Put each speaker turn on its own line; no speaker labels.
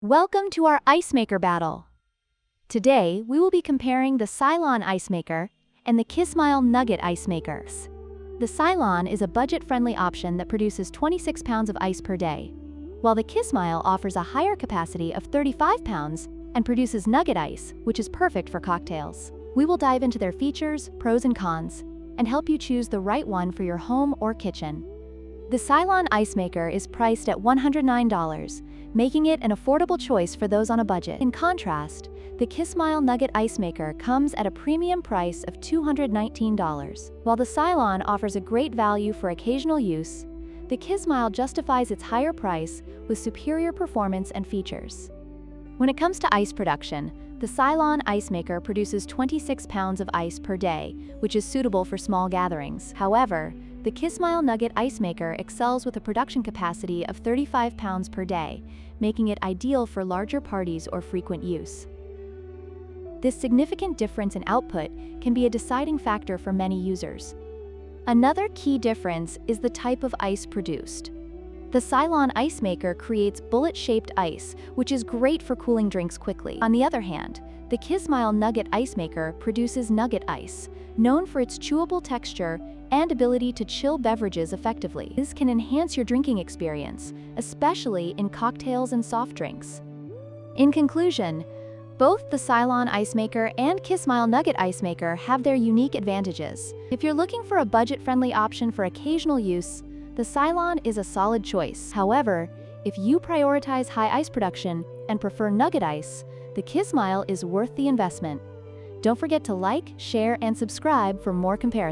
Welcome to our ice maker battle. Today, we will be comparing the Silonn ice maker and the Kismile nugget ice makers. The Silonn is a budget-friendly option that produces 26 pounds of ice per day, while the Kismile offers a higher capacity of 35 pounds and produces nugget ice, which is perfect for cocktails. We will dive into their features, pros and cons, and help you choose the right one for your home or kitchen. The Silonn ice maker is priced at $109, making it an affordable choice for those on a budget. In contrast, the Kismile nugget ice maker comes at a premium price of $219. While the Silonn offers a great value for occasional use, the Kismile justifies its higher price with superior performance and features. When it comes to ice production, the Silonn ice maker produces 26 pounds of ice per day, which is suitable for small gatherings. However, the Kismile nugget ice maker excels with a production capacity of 35 pounds per day, making it ideal for larger parties or frequent use. This significant difference in output can be a deciding factor for many users. Another key difference is the type of ice produced. The Silonn ice maker creates bullet-shaped ice, which is great for cooling drinks quickly. On the other hand, the Kismile nugget ice maker produces nugget ice, known for its chewable texture and ability to chill beverages effectively. This can enhance your drinking experience, especially in cocktails and soft drinks. In conclusion, both the Silonn ice maker and Kismile nugget ice maker have their unique advantages. If you're looking for a budget-friendly option for occasional use, the Silonn is a solid choice. However, if you prioritize high ice production and prefer nugget ice, the Kismile is worth the investment. Don't forget to like, share, and subscribe for more comparisons.